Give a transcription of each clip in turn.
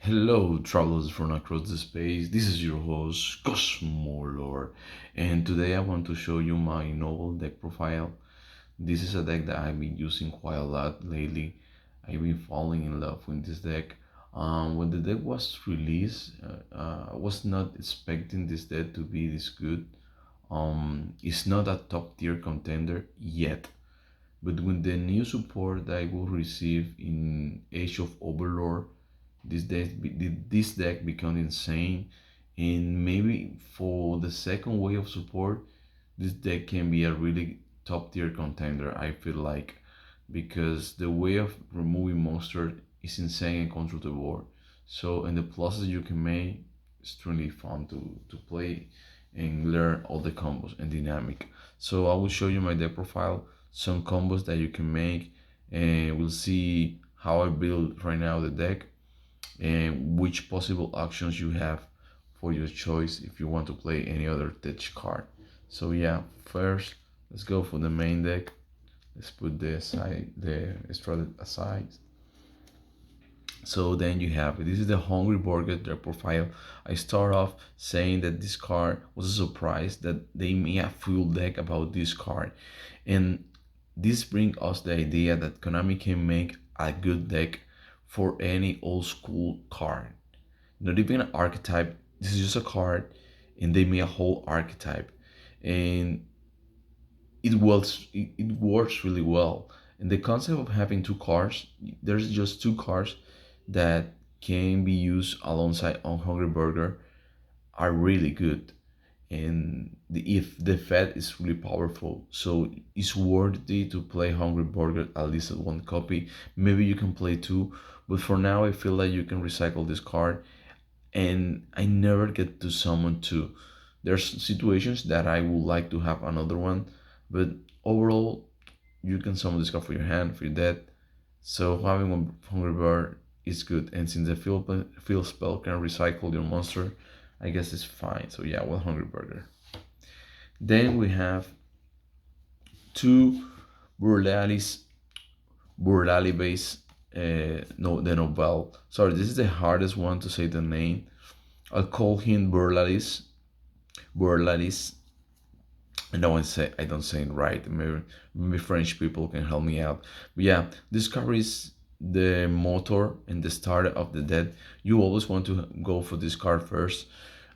Hello, travelers from across the space. This is your host, Cosmo Lord, and today I want to show you my novel deck profile. This is a deck that I've been using quite a lot lately. I've been falling in love with this deck. When the deck was released, I was not expecting this deck to be this good. It's not a top tier contender yet, but with the new support that I will receive in Age of Overlord, this deck become insane, and maybe for the second wave of support, this deck can be a really top tier contender. I feel like because the way of removing monster is insane and control the board. So and the pluses you can make is really fun to play and learn all the combos and dynamic. So I will show you my deck profile, some combos that you can make, and we'll see how I build right now the deck and which possible actions you have for your choice if you want to play any other tech card. So yeah, first let's go for the main deck. Let's put the Strata aside. So then you have this is the Hungry Burger their profile. I start off saying that this card was a surprise that they made a full deck about this card, and this brings us the idea that Konami can make a good deck for any old school card. Not even an archetype. This is just a card, and they made a whole archetype, and it works really well. And the concept of having two cards, there's just two cards that can be used alongside on Hungry Burger are really good. And if the Fed is really powerful, so it's worthy to play Hungry Burger at least at one copy. Maybe you can play two, but for now I feel like you can recycle this card, and I never get to summon two. There's situations that I would like to have another one, but overall, you can summon this card for your hand, for your dead. So having one Hungry Bird is good, and since the field spell can recycle your monster, I guess it's fine. So yeah, one Hungry Burger. Then we have two Burlalis, Burlali base. No, the Nouvelles. Sorry, this is the hardest one to say the name. I'll call him Burlalis. Burlalis. I don't say it right. Maybe French people can help me out. But yeah, this carries the motor and the start of the deck. You always want to go for this card first.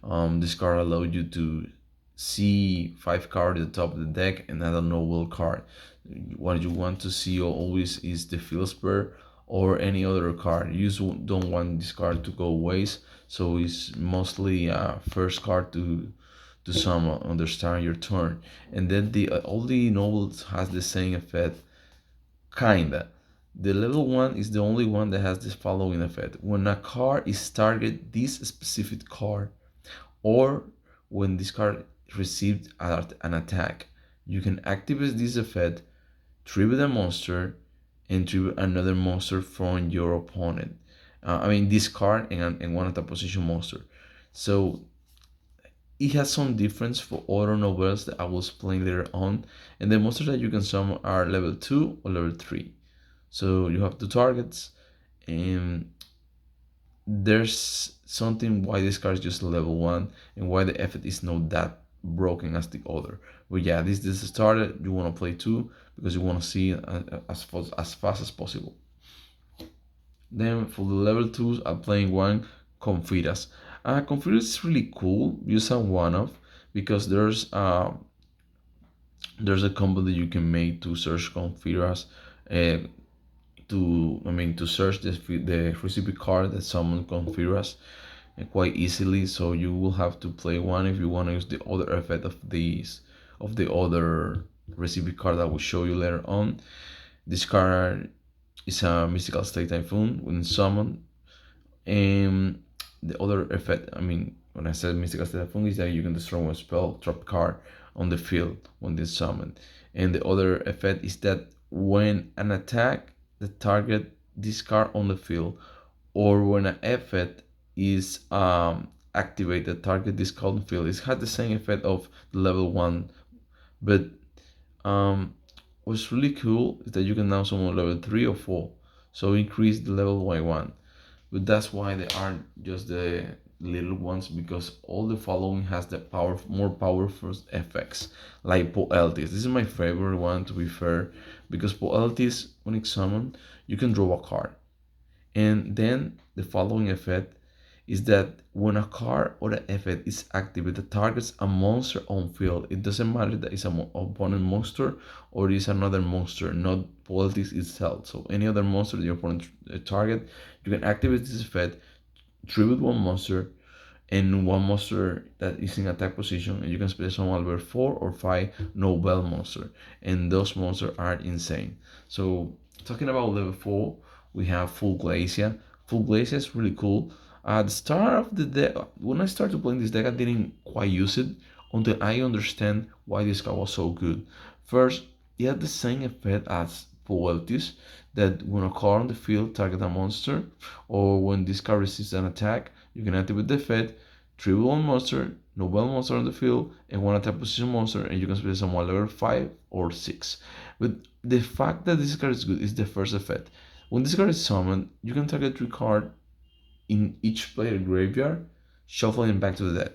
This card allows you to see five cards at the top of the deck and add a noble card. What you want to see always is the field spur or any other card. You just don't want this card to go waste, so it's mostly first card to some understand your turn, and then the all the nobles has the same effect, kinda. The level one is the only one that has this following effect: when a card is target this specific card, or when this card received an attack, you can activate this effect, tribute a monster, and tribute another monster from your opponent. I mean this card and one of the position monster. So it has some difference for other novels that I will explain later on. And the monsters that you can summon are level 2 or level 3. So you have two targets, and there's something why this card is just level 1 and why the effect is not that broken as the other. But yeah, this is started. You want to play 2 because you want to see it as fast as possible. Then for the level 2s, I'm playing one Confidas. Confidas is really cool. Use a one off because there's a combo that you can make to search Confidas, to search the recipe card that someone Confidas quite easily. So you will have to play one if you want to use the other effect of the other recipe card that I will show you later on. This card is a mystical state typhoon when summoned, and the other effect, I mean, when I said mystical state typhoon, is that you can destroy one spell trap card on the field when it's summoned. And the other effect is that when an attack the target this card on the field, or when an effect is activated, target this card on the field. It has the same effect of level 1, but what's really cool is that you can now summon level 3 or 4, so increase the level by 1. but that's why they aren't just the little ones, because all the following has the more powerful effects, like Poeltis. This is my favorite one, to be fair, because Poeltis, when it's summoned, you can draw a card, and then the following effect is that when a card or the effect is activated that targets a monster on field, it doesn't matter that it's an opponent monster or it is another monster, not politics itself. So any other monster that your opponent target, you can activate this effect, tribute one monster, and one monster that is in attack position, and you can special summon level 4 or 5 Nouvelle monster, and those monsters are insane. So talking about level 4, we have Full Glacier. Full Glacier is really cool. At the start of the deck, when I started playing this deck, I didn't quite use it until I understand why this card was so good. First, it had the same effect as Poeltis, that when a card on the field target a monster, or when this card receives an attack, you can activate the effect, tribute one monster, Nouvelle monster on the field, and one attack position monster, and you can special summon level 5 or 6. But the fact that this card is good is the first effect. When this card is summoned, you can target 3 cards in each player graveyard, shuffling back to the deck.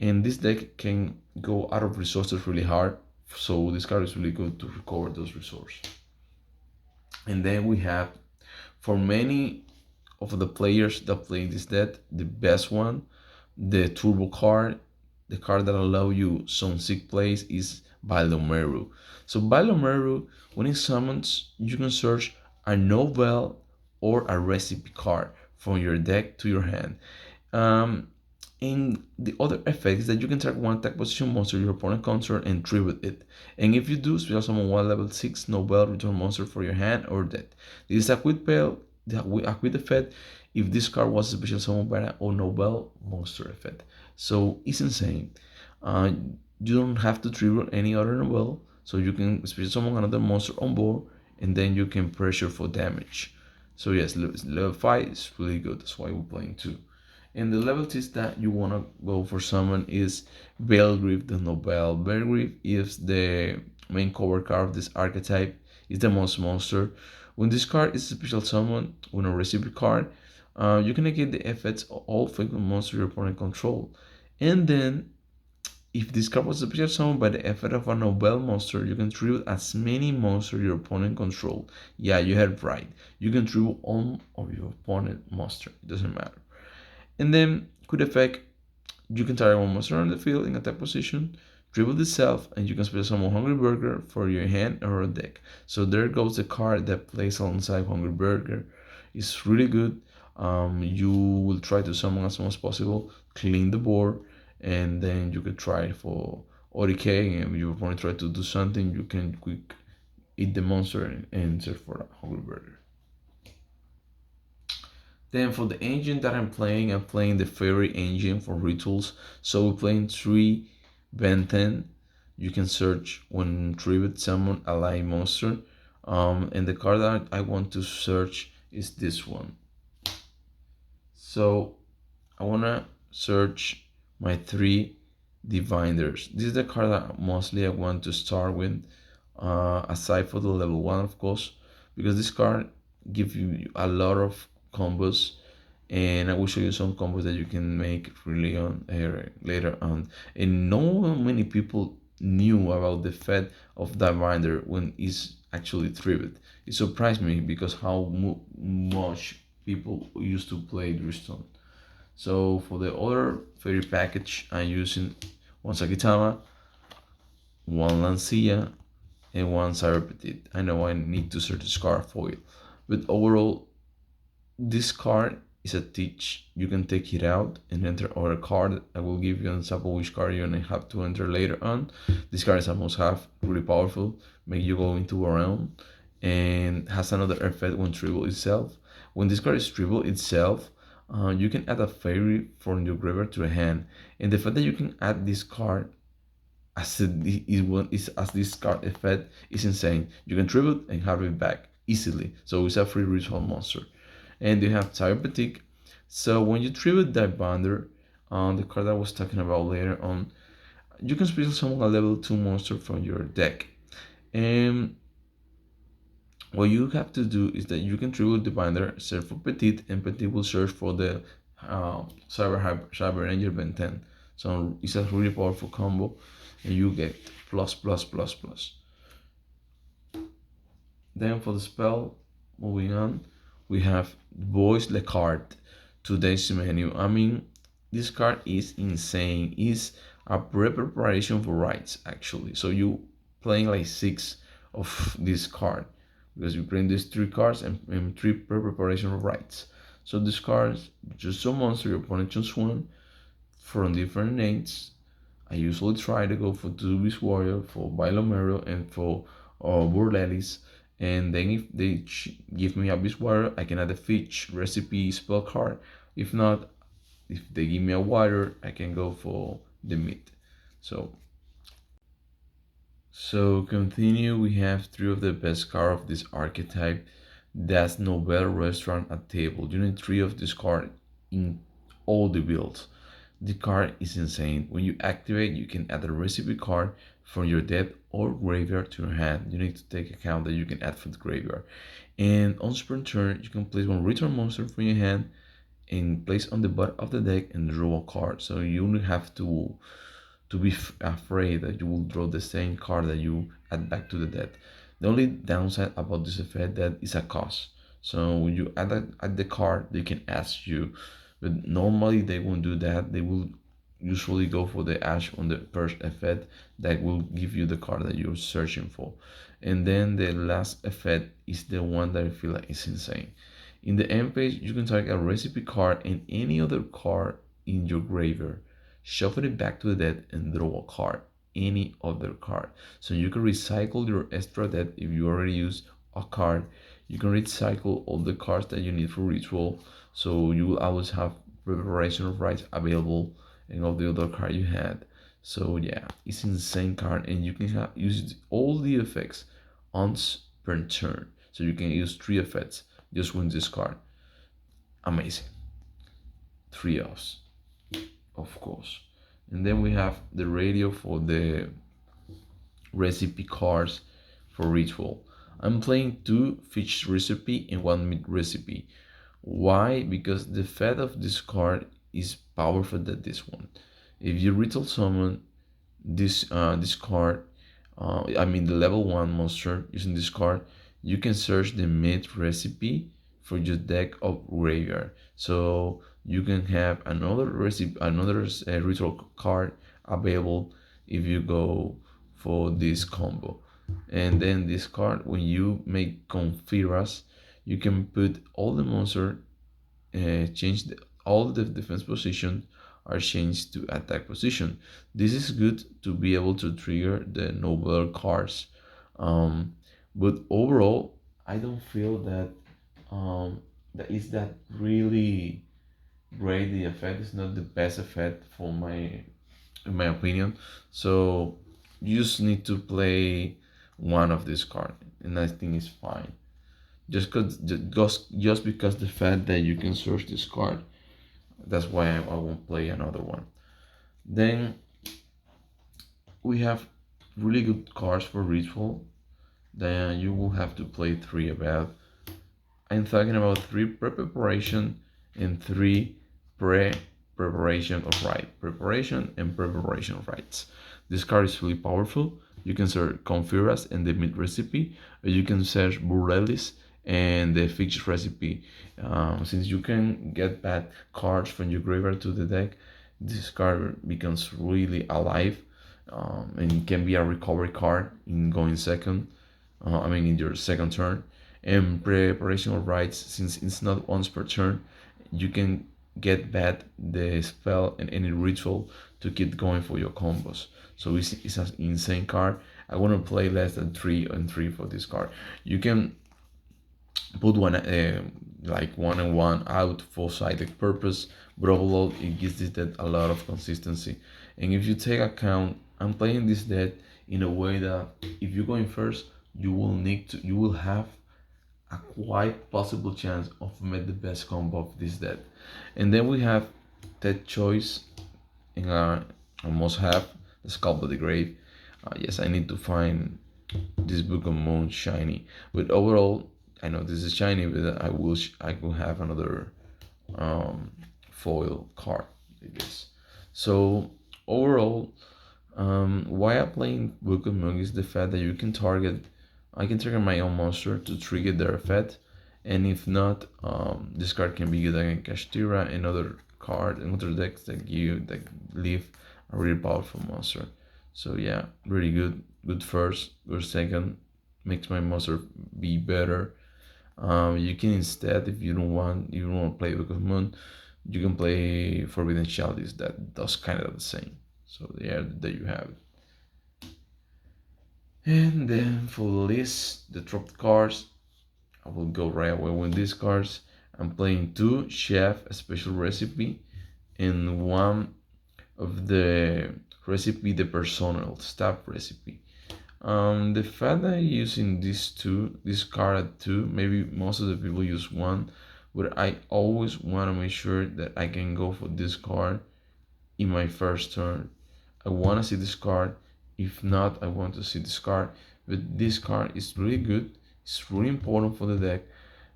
And this deck can go out of resources really hard, so this card is really good to recover those resources. And then we have, for many of the players that play this deck, the best one, the turbo card, the card that allow you some sick plays, is Balomeru. So Balomeru, when it summons, you can search a novel or a recipe card from your deck to your hand. Um, and the other effect is that you can target one attack position monster your opponent controls and tribute it. And if you do, special summon one level 6 Novel return monster for your hand or deck. This is a quick spell, a quick effect if this card was special summoned by a Novel monster effect. So it's insane. Uh, you don't have to tribute any other Novel, so you can special summon another monster on board, and then you can pressure for damage. So yes, level 5 is really good. That's why we're playing 2. And the level 6 that you want to go for summon is Belgriff the Noble. Belgriff is the main cover card of this archetype. It's the most monster. When this card is special summon, when a recipe card, you can negate the effects of all fake monster your opponent control. And then, if this card was special summoned by the effect of a Noble monster, you can tribute as many monsters your opponent control. Yeah, you heard right. You can tribute all of your opponent monster. It doesn't matter. And then, could effect, you can target one monster on the field in attack position, dribble itself, and you can special summon Hungry Burger for your hand or a deck. So there goes the card that plays alongside Hungry Burger. It's really good. You will try to summon as much as possible, clean the board, and then you could try for ODK. And if your opponent try to do something, you can quick eat the monster and search for a Hungry Burger. Then for the engine that I'm playing the Fairy engine for rituals. So we're playing 3 Benten. You can search when tribute summon ally monster. And the card that I want to search is this one. So I wanna search my 3 Diviners. This is the card that mostly I want to start with, aside for the level 1, of course, because this card gives you a lot of combos, and I will show you some combos that you can make really on later on. And no many people knew about the effect of Diviner when it's actually tribute. It surprised me because how much people used to play Dristone. So for the other fairy package, I'm using one Sakitama, one Lancia, and one Cyberpetite. I know I need to search the Scarf Foil, but overall, this card is a teach. You can take it out and enter other card. I will give you an example which card you're gonna have to enter later on. This card is a must-have, really powerful, make you go into a round, and has another effect when tribal itself. When this card is tribal itself, you can add a fairy from your graveyard to a hand, and the fact that you can add this card as this card effect is insane. You can tribute and have it back easily, so it's a free ritual monster. And you have Cyberpetite. So when you tribute that Bonder, the card that I was talking about later on, you can special summon a level 2 monster from your deck. And What you have to do is that you can trigger the binder, search for Petit, and Petit will search for the Cyber Ranger Ben 10. So it's a really powerful combo, and you get plus plus plus plus. Then for the spell, moving on, we have Voice Le card, today's menu. I mean, this card is insane. It's a preparation for rights actually. So you playing like six of this card because you bring these three cards and three preparation for rights. So these cards just so monster your opponent choose one from different names. I usually try to go for two Beast Warrior, for Bilomero, and for Burlelis. And then if they give me a Beast Warrior, I can add a Fitch recipe spell card. If not, if they give me a water, I can go for the meat. So continue. We have three of the best cards of this archetype. That's Nouvelles Restaurant at Table. You need three of this card in all the builds. The card is insane. When you activate, you can add a recipe card from your deck or graveyard to your hand. You need to take account that you can add from the graveyard. And on spring turn, you can place one return monster from your hand and place on the bottom of the deck and draw a card. So you only have to be afraid that you will draw the same card that you add back to the deck. The only downside about this effect that is a cost. So when you add the card, they can ask you, but normally they won't do that. They will usually go for the ash on the first effect that will give you the card that you're searching for. And then the last effect is the one that I feel like is insane. In the end page, you can target a recipe card and any other card in your graveyard, shuffle it back to the deck and draw a card, any other card. So you can recycle your extra deck if you already use a card. You can recycle all the cards that you need for ritual, so you will always have preparation of rights available and all the other card you had. So yeah, it's insane card, and you can use all the effects once per turn. So you can use three effects just with this card. Amazing. Three offs, of course. And then we have the radio for the recipe cards for ritual. I'm playing two fish recipe and one meat recipe. Why? Because the effect of this card is powerful than this one. If you ritual summon this card, I mean the level 1 monster using this card, you can search the meat recipe for your deck of graveyard. So you can have another recipe, another ritual card available if you go for this combo. And then this card, when you make Confiras, you can put all the monster, all the defense position are changed to attack position. This is good to be able to trigger the noble cards. But overall, I don't feel that that is that really great. The effect is not the best effect for in my opinion. So you just need to play one of this card, and I think it's fine. Just because the fact that you can search this card, that's why I won't play another one. Then we have really good cards for ritual. Then you will have to play three about. I'm talking about three preparation and three preparation of right. Preparation and preparation of rights. This card is really powerful. You can search Confiras and the meat recipe, or you can search Burlelis and the fixed recipe. Since you can get bad cards from your graveyard to the deck, this card becomes really alive, and it can be a recovery card in going second. In your second turn. And preparation of rights, since it's not once per turn, you can get bad the spell and any ritual to keep going for your combos. So it's an insane card. I want to play less than 3 and 3 for this card. You can put one like 1 and 1 out for sided purpose, but overall it gives this deck a lot of consistency. And if you take account, I'm playing this deck in a way that if you're going first, you will have a quite possible chance of make the best combo of this deck. And then we have that choice in a must have, the Scalp of the Grave. Yes, I need to find this Book of Moon shiny. But overall, I know this is shiny, but I wish I could have another um, foil card like this. So overall, why I'm playing Book of Moon is the fact that I can target my own monster to trigger their effect, and if not, this card can be used against Kashtira and other decks that leave a really powerful monster. So yeah, really good. Good first, good second, makes my monster be better. You can instead, if you don't want to play Book of Moon, you can play Forbidden Chalice that does kind of the same. So yeah, there you have it. And then for the list, the dropped cards, I will go right away with these cards. I'm playing two Chef a special recipe and one of the recipe, the personal staff recipe. The fact that I'm using this card at two, maybe most of the people use one, but I always want to make sure that I can go for this card in my first turn. I want to see this card. If not, I want to see this card. But this card is really good. It's really important for the deck.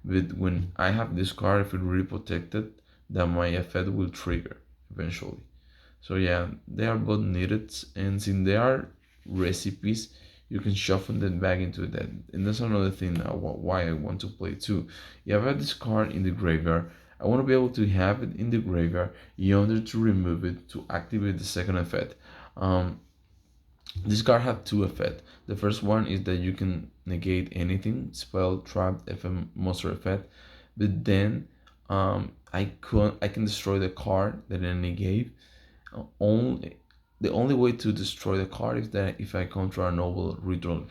But when I have this card, I feel really protected that my effect will trigger eventually. So yeah, they are both needed, and since they are recipes, you can shuffle them back into that. And that's another thing why I want to play too. If I have this card in the graveyard, I want to be able to have it in the graveyard in order to remove it to activate the second effect. Um, this card have two effects. The first one is that you can negate anything, spell, trap, FM, monster effect. But then I can destroy the card that I negate only the only way to destroy the card is that if I control a noble redrawn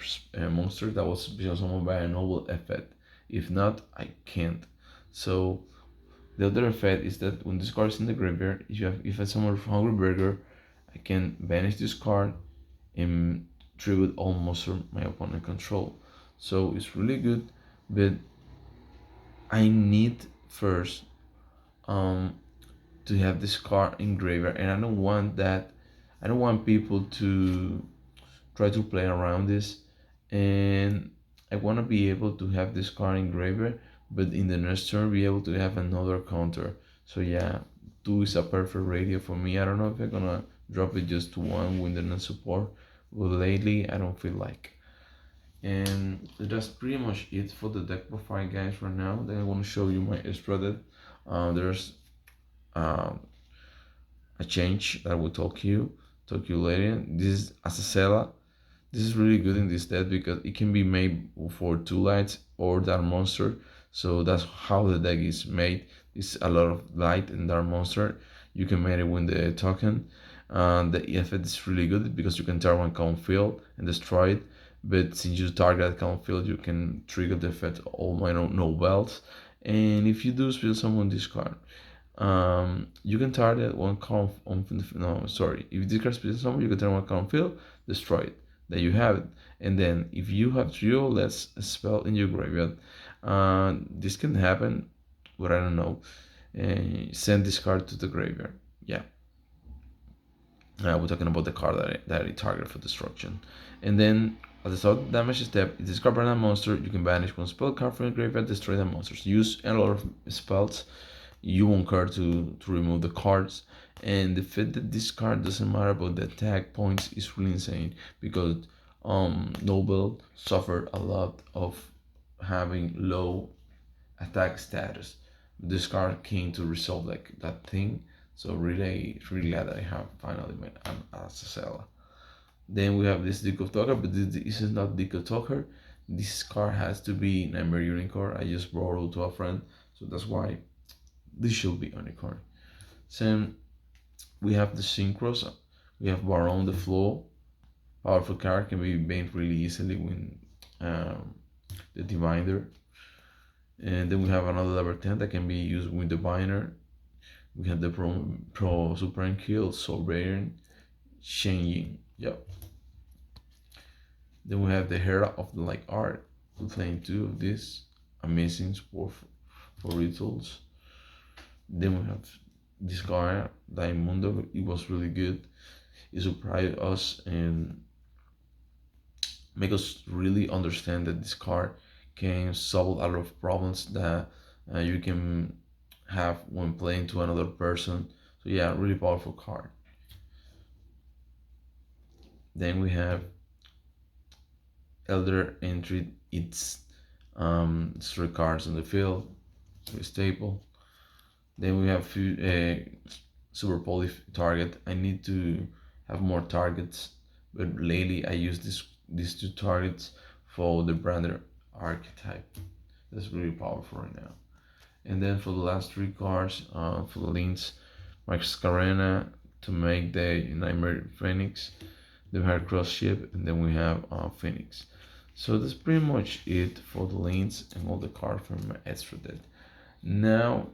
monster that was summoned by a noble effect. If not, I can't. So the other effect is that when this card is in the graveyard, if I summon Hungry Burger, I can banish this card and tribute all monster my opponent control. So it's really good, but I need first um to have this card in graveyard, and I don't want that. I don't want people to try to play around this, and I want to be able to have this card in graveyard, but in the next turn be able to have another counter. So yeah, two is a perfect radio for me. I don't know if I'm gonna drop it just to one with the support, but lately I don't feel like. And that's pretty much it for the deck profile, guys. Right now, then I want to show you my extra deck. There's um, a change that I will talk you later. This is Azazel. This is really good in this deck because it can be made for two lights or dark monster. So that's how the deck is made. It's a lot of light and dark monster. You can make it with the token. The effect is really good because you can target one count field and destroy it. But since you target that count field, you can trigger the effect all my Nouvelles. And if you do spill someone this card, you can target one count on no sorry. If this card spills someone, you can target one count field, destroy it. That you have it. And then if you have three or less spell in your graveyard, this can happen, but I don't know. Send this card to the graveyard. Yeah, we're talking about the card that I target for destruction. And then at the start damage step, if this card burns a monster, you can banish one spell card from your graveyard, destroy the monsters. Use a lot of spells. You won't care to remove the cards. And the fact that this card doesn't matter about the attack points is really insane because Noble suffered a lot of having low attack status. This card came to resolve like that thing. So really glad that I have finally made an Azazel. Then we have this Dick of Talker, but this is not Dick of Talker. This card has to be an Emerald card. I just borrowed to a friend, so that's why this should be on the card. Then we have the Synchros. We have Baron the Flow. Powerful card can be banned really easily with the Diviner. And then we have another level 10 that can be used with the Diviner. We have the Pro Supreme Kill, Sovereign, Shen Yin. Yep. Then we have the Hera of the Like Art. We're playing two of this. Amazing support for rituals. Then we have this guy, Diamundo. It was really good. It surprised us and make us really understand that this card can solve a lot of problems that you can have when playing to another person. So yeah, really powerful card. Then we have Elder Entry. It's three cards on the field, very stable. Then we have Super Poly target. I need to have more targets, but lately I use these two targets for the Brander archetype. That's really powerful right now. And then for the last three cards, for the links, Mascarena to make the Nightmare Phoenix, the Hercross ship, and then we have Phoenix. So that's pretty much it for the links and all the cards from my extra deck. Now,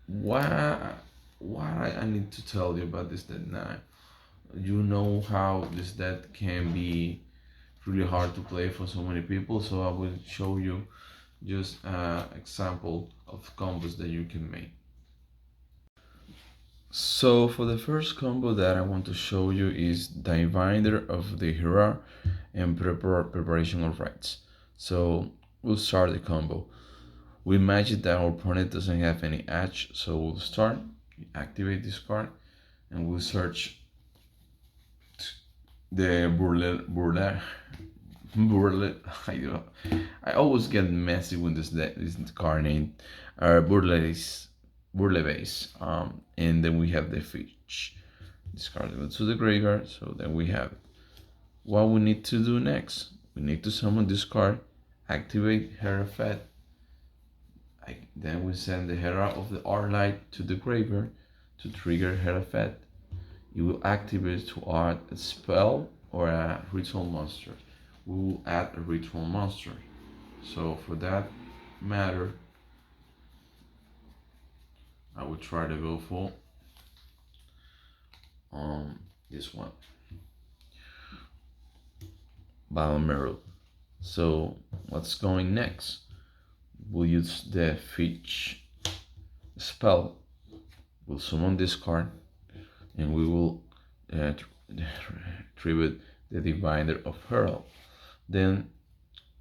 why I need to tell you about this deck now? You know how this deck can be really hard to play for so many people, so I will show you just an example of combos that you can make. So for the first combo that I want to show you is Divider of the Hera and Preparation of Rites. So we'll start the combo. We imagine that our opponent doesn't have any edge, so we'll start, activate this card, and we'll search the Burle. I always get messy with this card name. Burle base. And then we have the fish. Discard it to the graveyard. So then we have what we need to do next. We need to summon this card, activate Hera Fed. Then we send the Hera of the Arlight to the graveyard to trigger Hera Fed. You will activate to add a spell or a ritual monster. We will add a ritual monster. So for that matter, I will try to go for this one, Balmero. So what's going next? We'll use the Fitch spell. We'll summon this card, and we will tribute the Divider of Hurl. Then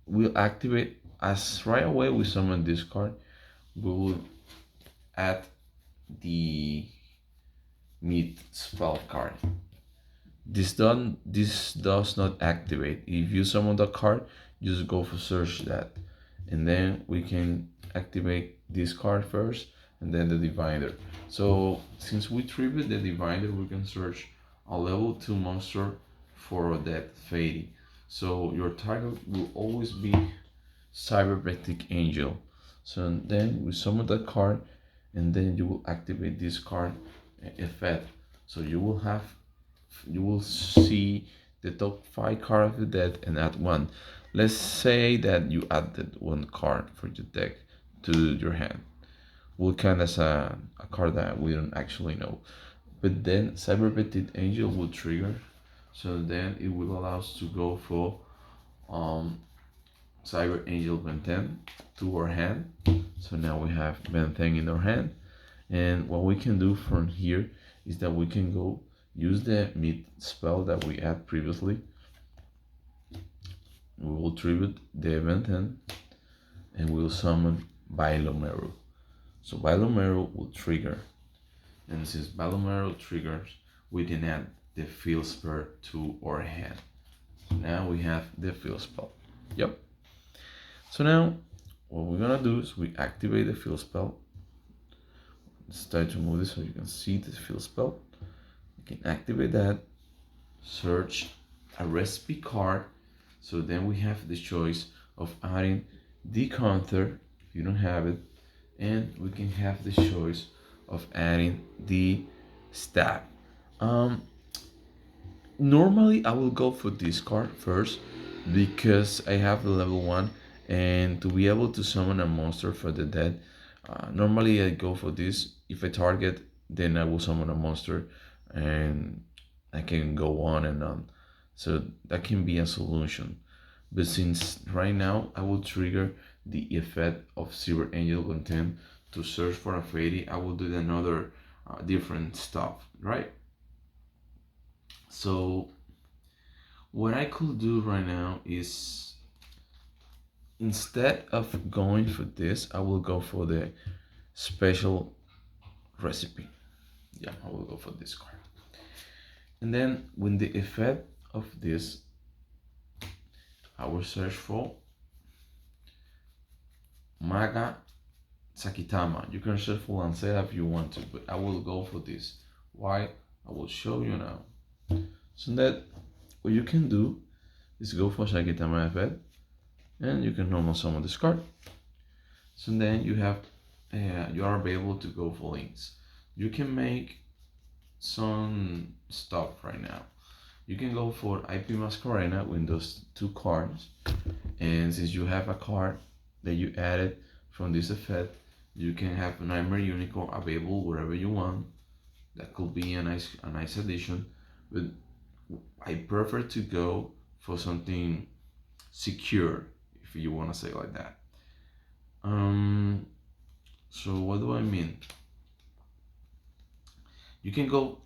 we'll activate, as right away we summon this card, we will add the Meat spell card. This does not activate. If you summon the card, just go for search that, and then we can activate this card first and then the Divider. So since we tribute the Divider, we can search a level 2 monster for that Fairy. So your target will always be Cybernetic Angel. So then we summon that card, and then you will activate this card effect. So you will see the top 5 cards of the deck and add one. Let's say that you added one card for your deck to your hand. Will count as a card that we don't actually know. But then Cybernetic Angel will trigger. So then it will allow us to go for Cyber Angel Benten to our hand. So now we have Benten in our hand. And what we can do from here is that we can go use the Meat spell that we had previously. We will tribute the Benten and we'll summon Bailomeru. So Bailomeru will trigger. And since Bailomeru triggers, we can add the field spell to our hand. So now we have the field spell. Yep. So now what we're gonna do is we activate the field spell. Let's try to move this so you can see the field spell. We can activate that, search a recipe card. So then we have the choice of adding the counter if you don't have it, and we can have the choice of adding the stab. Normally I will go for this card first because I have the level 1, and to be able to summon a monster for the dead, normally I go for this. If I target, then I will summon a monster and I can go on and on. So that can be a solution. But since right now I will trigger the effect of Silver Angel Content to search for a fairy, I will do another different stuff, right? So What I could do right now is, instead of going for this, I will go for the special recipe. Yeah, I will go for this card. And then when the effect of this, I will search for Maga Sakitama. You can search for Lancea if you want to, but I will go for this. Why? I will show you now. So that what you can do is go for Sakitama effect, and you can normal summon this card. So then you are able to go for links. You can make some stuff right now. You can go for IP Masquerena with those two cards, and since you have a card that you added from this effect, you can have a Nightmare Unicorn available wherever you want. That could be a nice addition, but I prefer to go for something secure, if you want to say like that. So what do I mean? You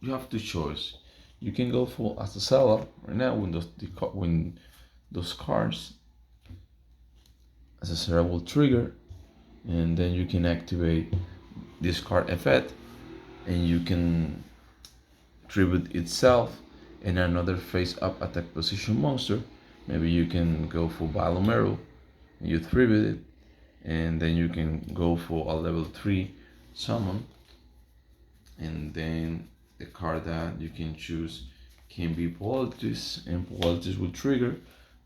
have two choice. You can go for as a seller right now when those cards as a seller will trigger, and then you can activate this card effect, and you can tribute itself and another face up attack position monster. Maybe you can go for Balomero, and you tribute it, and then you can go for a level 3 summon, and then the card that you can choose can be Politis, and Politis will trigger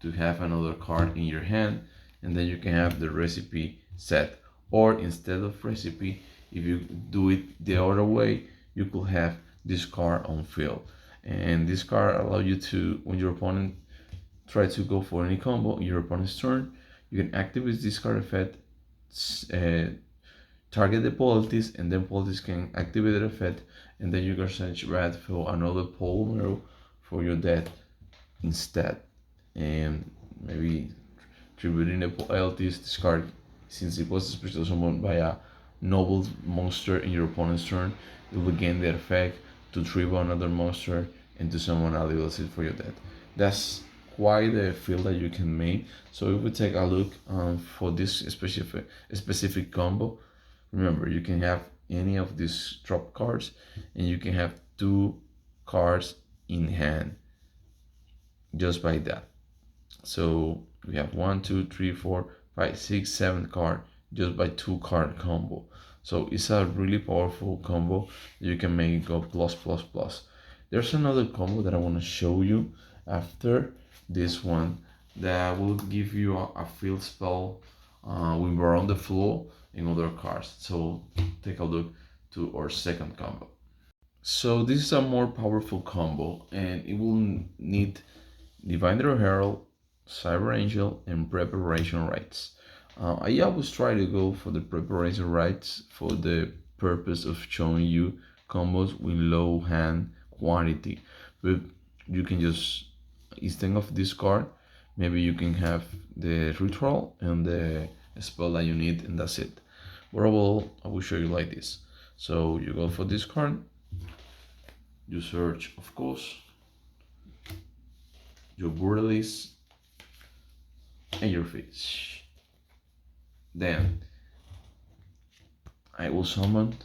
to have another card in your hand, and then you can have the recipe set. Or instead of recipe, if you do it the other way, you could have this card on field, and this card allow you to, when your opponent try to go for any combo in your opponent's turn, you can activate this card effect, target the Politis, and then Politis can activate the effect, and then you can search red for another polymer for your deck instead. And maybe tributing the Politis, this card, since it was special summoned by a noble monster in your opponent's turn, it will gain the effect to tribute another monster and to summon a level 6 for your deck. That's quite a field that you can make. So if we take a look for this specific combo, remember you can have any of these drop cards, and you can have 2 cards in hand just by that. So we have 1, 2, 3, 4, 5, 6, 7 card just by 2 card combo. So it's a really powerful combo. You can make it go plus plus plus. There's another combo that I want to show you after this one that will give you a field spell when we're on the floor in other cards. So take a look to our second combo. So this is a more powerful combo, and it will need Diviner Herald, Cyber Angel, and Preparation Rites. I always try to go for the Preparation Rites for the purpose of showing you combos with low hand quantity, but you can just, instead of this card, maybe you can have the ritual and the spell that you need, and that's it. But I will show you like this. So you go for this card, you search, of course, your Burleys and your fish. Then I will summon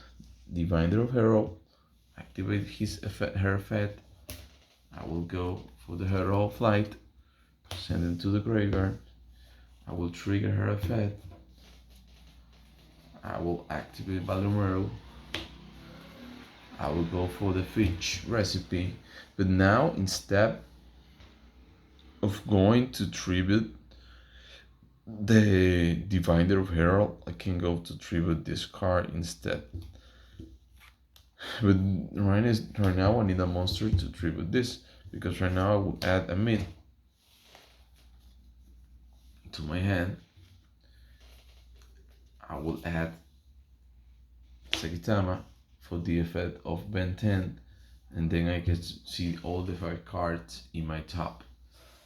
Diviner of Hero, activate her effect. I will go for the Hero of Light, send him to the graveyard. I will trigger her effect. I will activate Balomero. I will go for the fish recipe. But now, instead of going to tribute the Diviner of Herald, I can go to tribute this card instead. But right now I need a monster to tribute this, because right now I will add a mid to my hand. I will add Sagitama for the effect of Ben 10, and then I can see all the 5 cards in my top.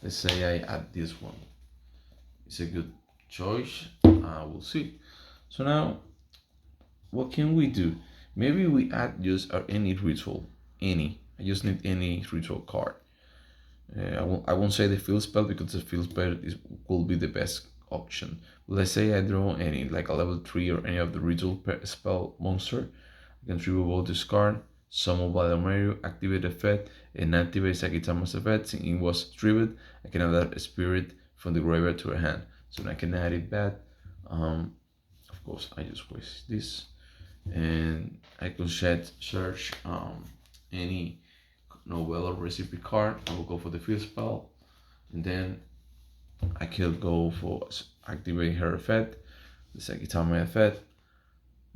Let's say I add this one. It's a good choice. We'll see. So now, what can we do? Maybe we add just any ritual. I just need any ritual card. I won't say the field spell because the field spell will be the best option. Let's say I draw any, like a level 3 or any of the ritual spell monster. I can trigger both this card, summon Mario, activate effect, and activate Sakitama's effect. Since it was triggered, I can add a spirit from the graveyard to a hand. So I can add it back. Of course, I just waste this. And I could search any Novel or recipe card. I will go for the field spell, and then I can go for activate her effect, the Sakitama effect.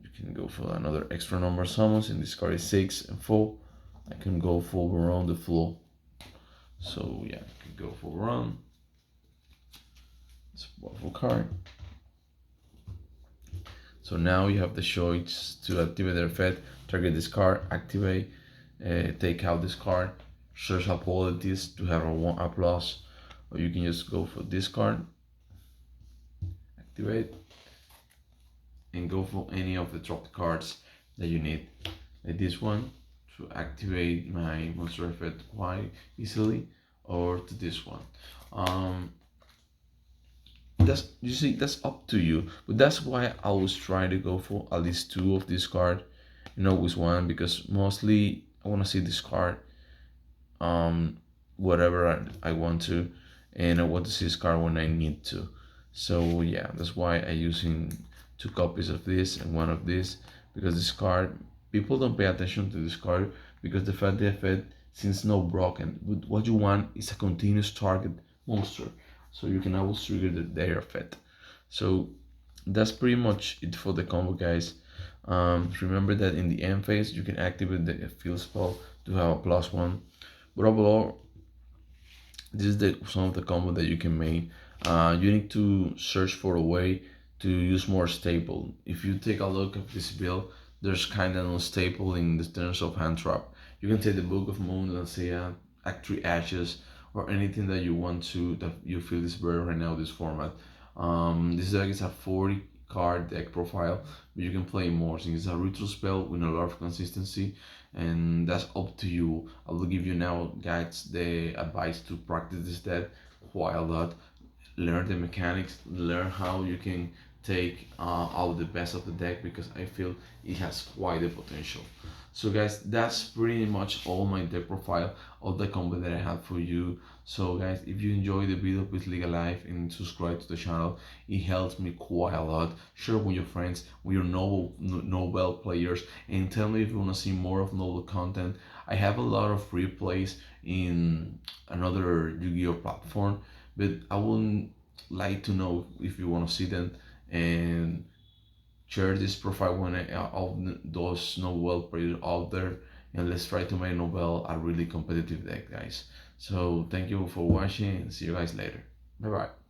You can go for another extra number summons. In this card is 6 and 4. I can go for around the floor. So yeah, I can go for run. It's a powerful card. So now you have the choice to activate the effect, target this card, activate, take out this card, search abilities to have a plus, or you can just go for this card, activate, and go for any of the dropped cards that you need, like this one to activate my monster effect quite easily, or to this one. That's, you see, that's up to you, but that's why I always try to go for at least two of this card, with one, because mostly I want to see this card whatever I want to, and I want to see this card when I need to. So yeah, that's why I using two copies of this and one of this, because this card, people don't pay attention to this card because the fact the effect since no broken, but what you want is a continuous target monster, so you can always trigger their effect. So that's pretty much it for the combo, guys. Remember that in the end phase you can activate the field spell to have a +1, but overall this is some of the combo that you can make. You need to search for a way to use more staple. If you take a look at this build, there's kind of no staple in the terms of hand trap. You can take the Book of Moon and say Act 3 Ashes, or anything that you want to, that you feel is better right now, this format. This deck is a 40 card deck profile, but you can play more since it's a ritual spell with a lot of consistency, and that's up to you. I will give you now, guys, the advice to practice this deck quite a lot, learn the mechanics, learn how you can take out the best of the deck, because I feel it has quite the potential. So guys, that's pretty much all my deck profile of the combo that I have for you. So guys, if you enjoy the video, please leave a like and subscribe to the channel. It helps me quite a lot. Share with your friends, with your novel players, and tell me if you want to see more of novel content. I have a lot of replays in another Yu-Gi-Oh platform, but I would like to know if you want to see them, and share this profile when all those novel players out there, and let's try to make novel a really competitive deck, guys. So thank you for watching, and see you guys later. Bye bye.